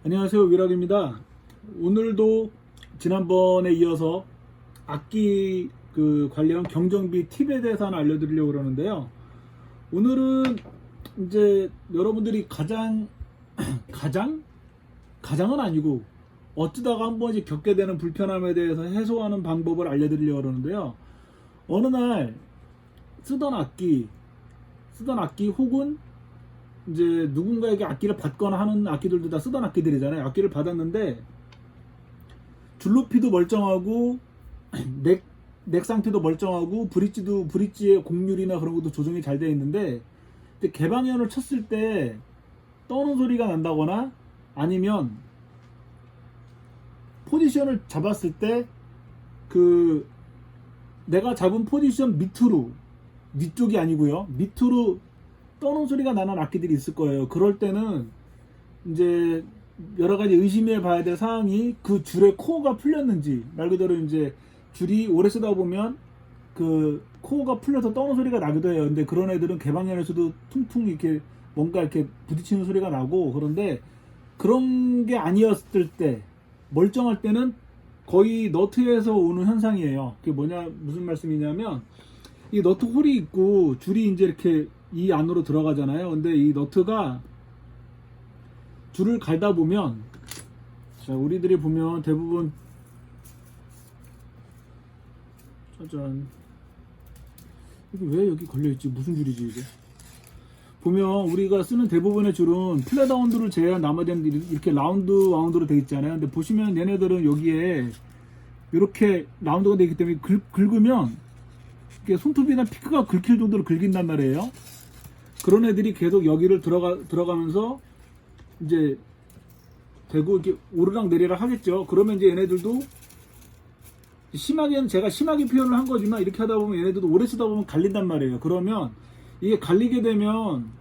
안녕하세요, 위락입니다. 오늘도 지난번에 이어서 악기 관련 경정비 팁에 대해서 하나 알려드리려고 그러는데요. 오늘은 이제 여러분들이 가장은 아니고 어쩌다가 한 번씩 겪게 되는 불편함에 대해서 해소하는 방법을 알려드리려고 그러는데요. 어느 날 쓰던 악기 혹은 이제 누군가에게 악기를 받거나 하는 악기들도 다 쓰던 악기들이잖아요. 악기를 받았는데 줄높이도 멀쩡하고 넥 상태도 멀쩡하고 브릿지의 곡률이나 그런 것도 조정이 잘 되어 있는데 개방현을 쳤을 때 떠는 소리가 난다거나 아니면 포지션을 잡았을 때 내가 잡은 포지션 밑으로, 위쪽이 아니고요, 밑으로 떠는 소리가 나는 악기들이 있을 거예요. 그럴 때는 이제 여러 가지 의심해 봐야 될 사항이 그 줄의 코어가 풀렸는지, 말 그대로 이제 줄이 오래 쓰다 보면 그 코어가 풀려서 떠는 소리가 나기도 해요. 근데 그런 애들은 개방현에서도 퉁퉁 이렇게 뭔가 이렇게 부딪히는 소리가 나고, 그런데 그런 게 아니었을 때, 멀쩡할 때는 거의 너트에서 오는 현상이에요. 그게 무슨 말씀이냐면, 이 너트 홀이 있고 줄이 이제 이렇게 이 안으로 들어가잖아요. 근데 이 너트가 줄을 갈다 보면, 자, 우리들이 보면 대부분, 짜잔, 이게 왜 여기 걸려있지? 무슨 줄이지 이게? 보면 우리가 쓰는 대부분의 줄은 플랫아운드를 제외한 나머지는 이렇게 와운드로 되어 있잖아요. 근데 보시면 얘네들은 여기에 이렇게 라운드가 되기 때문에 긁으면 이렇게 손톱이나 피크가 긁힐 정도로 긁힌단 말이에요. 그런 애들이 계속 여기를 들어가면서 이제 되고 이렇게 오르락 내리락 하겠죠. 그러면 이제 얘네들도 제가 심하게 표현을 한 거지만 이렇게 하다 보면 얘네들도 오래 쓰다 보면 갈린단 말이에요. 그러면 이게 갈리게 되면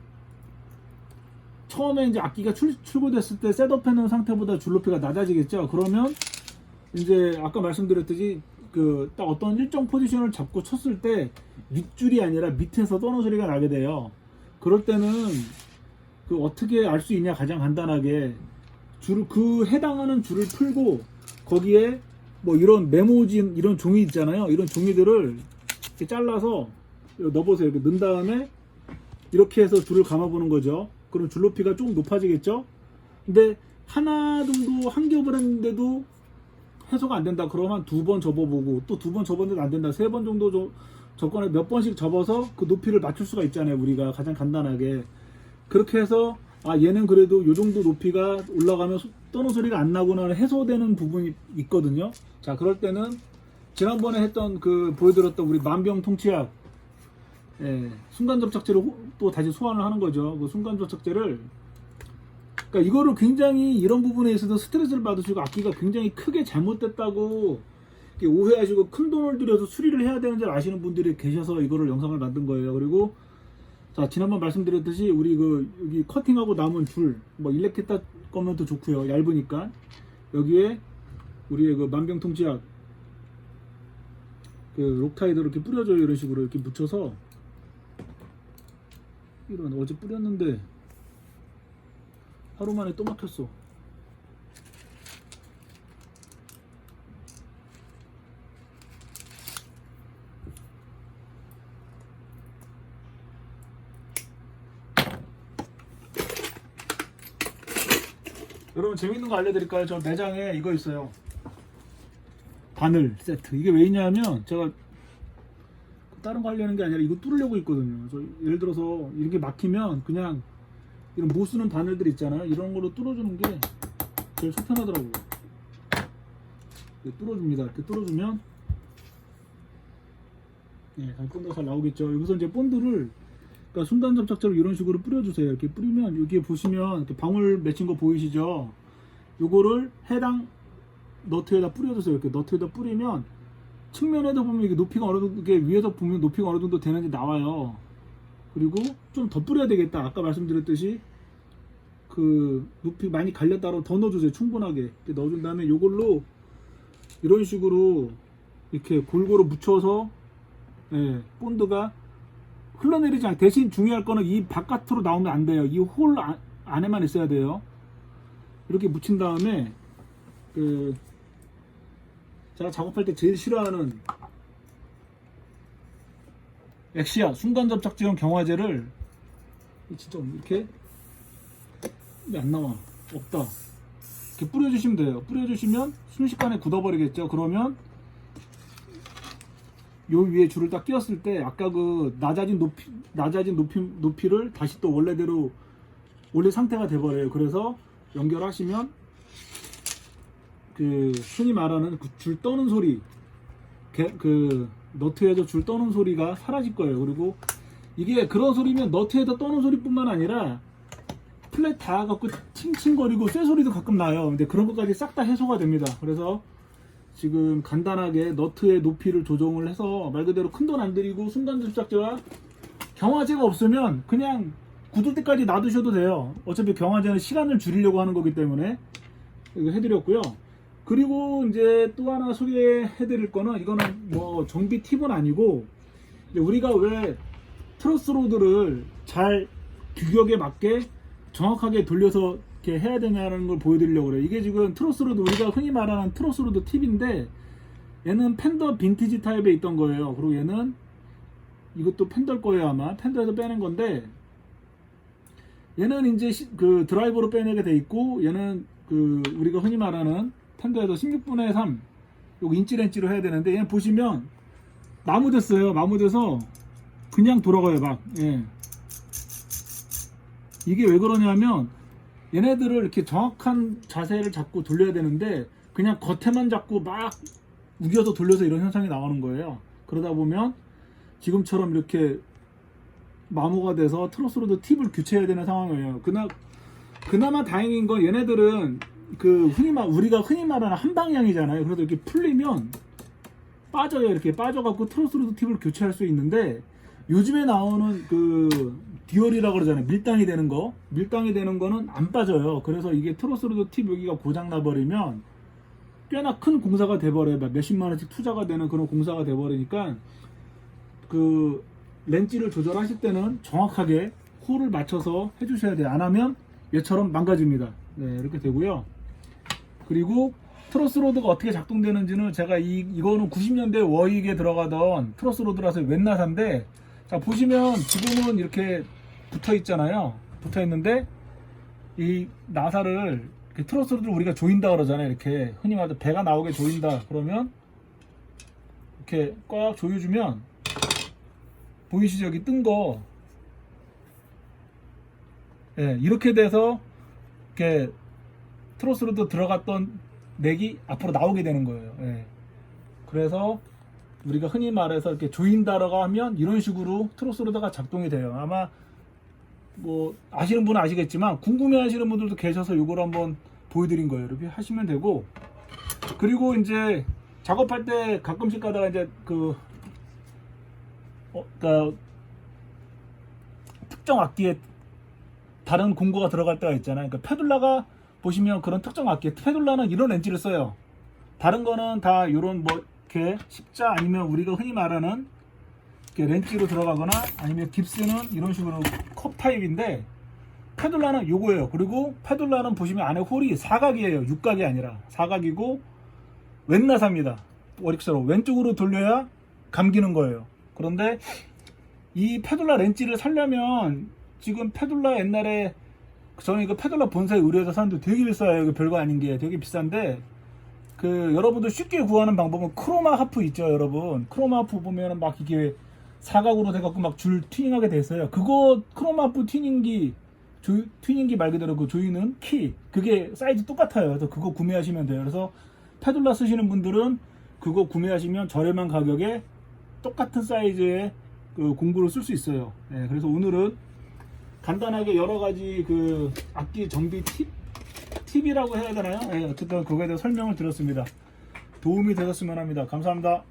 처음에 이제 악기가 출고됐을 때 셋업 해놓은 상태보다 줄 높이가 낮아지겠죠. 그러면 이제 아까 말씀드렸듯이 딱 어떤 일정 포지션을 잡고 쳤을 때 밑줄이 아니라 밑에서 떠는 소리가 나게 돼요. 그럴 때는 어떻게 알 수 있냐, 가장 간단하게 해당하는 줄을 풀고 거기에 뭐 이런 메모진 이런 종이 있잖아요. 이런 종이들을 이렇게 잘라서 넣어보세요. 이렇게 넣은 다음에 이렇게 해서 줄을 감아보는 거죠. 그럼 줄 높이가 조금 높아지겠죠. 근데 하나 정도 한 겹을 했는데도 해소가 안 된다. 그러면 두 번 접어보고 또 두 번 접었는데도 안 된다. 세 번 정도 접거나 몇 번씩 접어서 그 높이를 맞출 수가 있잖아요. 우리가 가장 간단하게 그렇게 해서 얘는 그래도 요 정도 높이가 올라가면 떠는 소리가 안 나구나 해소되는 부분이 있거든요. 자, 그럴 때는 지난번에 보여드렸던 우리 만병통치약, 순간 접착제를 또 다시 소환을 하는 거죠. 그 순간 접착제를, 그러니까 이거를 굉장히 이런 부분에 있어서 스트레스를 받으시고 악기가 굉장히 크게 잘못됐다고 오해하시고 큰 돈을 들여서 수리를 해야 되는 줄 아시는 분들이 계셔서 이거를 영상을 만든 거예요. 그리고 자, 지난번 말씀드렸듯이 우리 여기 커팅하고 남은 줄, 뭐 일렉기타 거면 더 좋고요. 얇으니까 여기에 우리의 만병통치약 록타이드 이렇게 뿌려줘요. 이런 식으로 이렇게 묻혀서, 이런 어제 뿌렸는데 하루 만에 또 막혔어. 여러분, 재밌는 거 알려드릴까요? 저 매장에 이거 있어요. 바늘 세트. 이게 왜 있냐면 제가 다른 거 하려는 게 아니라 이거 뚫으려고 있거든요. 예를 들어서 이렇게 막히면 그냥 이런 못 쓰는 바늘들 있잖아요. 이런 걸로 뚫어주는 게 제일 속편하더라고요. 이렇게 뚫어줍니다. 이렇게 뚫어주면 본드가 잘 나오겠죠. 여기서 이제 본드를, 그러니까 순간 접착제로 이런 식으로 뿌려주세요. 이렇게 뿌리면 여기 보시면 이렇게 방울 맺힌 거 보이시죠? 요거를 해당 너트에다 뿌려주세요. 이렇게 너트에다 뿌리면 측면에도 보면 이게 높이가 어느 정도, 이게 위에서 보면 높이가 어느 정도 되는지 나와요. 그리고 좀 더 뿌려야 되겠다. 아까 말씀드렸듯이 높이 많이 갈렸다고 더 넣어주세요. 충분하게 이렇게 넣어준 다음에 요걸로 이런 식으로 이렇게 골고루 묻혀서 본드가 흘러내리지 않게, 대신 중요할 거는 이 바깥으로 나오면 안 돼요. 이 홀 안에만 있어야 돼요. 이렇게 묻힌 다음에 제가 작업할 때 제일 싫어하는 엑시아 순간 접착제형 경화제를 진짜 이렇게 안 나와 없다 이렇게 뿌려주시면 돼요. 뿌려주시면 순식간에 굳어버리겠죠. 그러면 요 위에 줄을 딱 끼웠을 때 아까 그 낮아진 높이를 다시 또 원래대로 원래 상태가 돼버려요. 그래서 연결하시면 그 흔히 말하는 그 줄 떠는 소리, 그 너트에서 줄 떠는 소리가 사라질 거예요. 그리고 이게 그런 소리면 너트에서 떠는 소리뿐만 아니라 플랫 닿아갖고 칭칭거리고 쇠 소리도 가끔 나요. 근데 그런 것까지 싹 다 해소가 됩니다. 그래서 지금 간단하게 너트의 높이를 조정을 해서 말 그대로 큰 돈 안 들이고 순간 접착제와 경화제가 없으면 그냥 굳을 때까지 놔두셔도 돼요. 어차피 경화제는 시간을 줄이려고 하는 거기 때문에 이거 해드렸고요. 그리고 이제 또 하나 소개해드릴 거는 이거는 뭐 정비 팁은 아니고 우리가 왜 트러스 로드를 잘 규격에 맞게 정확하게 돌려서 이렇게 해야 되냐는 걸 보여드리려고 그래요. 이게 지금 트러스 로드 우리가 흔히 말하는 트러스 로드 팁인데 얘는 펜더 빈티지 타입에 있던 거예요. 그리고 얘는 이것도 펜더일 거예요. 아마 펜더에서 빼낸 건데 얘는 이제 그 드라이버로 빼내게 돼 있고 얘는 그 우리가 흔히 말하는 펜더에서 16분의 3 요거 인치 렌치로 해야 되는데 얘는 보시면 마모됐어요. 마모돼서 그냥 돌아가요. 막 이게 왜 그러냐면 얘네들을 이렇게 정확한 자세를 잡고 돌려야 되는데 그냥 겉에만 잡고 막 우겨서 돌려서 이런 현상이 나오는 거예요. 그러다 보면 지금처럼 이렇게 마모가 돼서 트러스 로드 팁을 교체해야 되는 상황이에요. 그나마 다행인 건 얘네들은 그 우리가 흔히 말하는 한 방향이잖아요. 그래서 이렇게 풀리면 빠져요. 이렇게 빠져갖고 트러스 로드 팁을 교체할 수 있는데 요즘에 나오는 그 듀얼이라고 그러잖아요. 밀당이 되는 거는 안 빠져요. 그래서 이게 트러스 로드 팁 여기가 고장 나버리면 꽤나 큰 공사가 돼버려요. 몇십만 원씩 투자가 되는 그런 공사가 돼버리니까 그 렌치를 조절하실 때는 정확하게 홀을 맞춰서 해주셔야 돼요. 안 하면 얘처럼 망가집니다. 네, 이렇게 되고요. 그리고 트러스 로드가 어떻게 작동되는지는 제가 이거는 90년대 워익에 들어가던 트러스 로드라서 웬나사인데 자 보시면 지금은 이렇게 붙어 있잖아요. 붙어 있는데 이 나사를 트러스 로드를 우리가 조인다 그러잖아요. 이렇게 흔히 말해서 배가 나오게 조인다 그러면 이렇게 꽉 조여주면 보이시죠? 여기 뜬 거 이렇게 돼서 이렇게 트러스 로드 들어갔던 넥이 앞으로 나오게 되는 거예요. 그래서 우리가 흔히 말해서 이렇게 조인다라고 하면 이런 식으로 트러스 로드가 작동이 돼요. 아마 뭐 아시는 분은 아시겠지만 궁금해 하시는 분들도 계셔서 이걸 한번 보여드린 거예요. 이렇게 하시면 되고 그리고 이제 작업할 때 가끔씩 가다가 이제 그러니까 특정 악기에 다른 공구가 들어갈 때가 있잖아요. 그러니까 페둘라가 보시면 그런 특정 악기 페둘라는 이런 렌치를 써요. 다른 거는 다 이런 뭐 이렇게 십자 아니면 우리가 흔히 말하는 이렇게 렌치로 들어가거나 아니면 깁스는 이런 식으로 컵 타입인데 페둘라는 요거예요. 그리고 페둘라는 보시면 안에 홀이 사각이에요. 육각이 아니라 사각이고 왼나사입니다. 워릭처럼 왼쪽으로 돌려야 감기는 거예요. 그런데 이 페둘라 렌치를 사려면 지금 페둘라 옛날에 저는 이거 페둘라 본사에 의뢰해서 샀는데 되게 비싸요. 이거 별거 아닌 게 되게 비싼데 여러분들 쉽게 구하는 방법은 크로마 하프 있죠, 여러분. 크로마 하프 보면은 막 이게 사각으로 돼갖고 막 줄 튜닝하게 돼 있어요. 그거 크로마 하프 튜닝기 말 그대로 그 조이는 키 그게 사이즈 똑같아요. 그래서 그거 구매하시면 돼요. 그래서 페둘라 쓰시는 분들은 그거 구매하시면 저렴한 가격에 똑같은 사이즈의 그 공구를 쓸 수 있어요. 그래서 오늘은 간단하게 여러 가지 그 악기 정비 팁이라고 해야 되나요? 어쨌든 그거에 대해서 설명을 드렸습니다. 도움이 되셨으면 합니다. 감사합니다.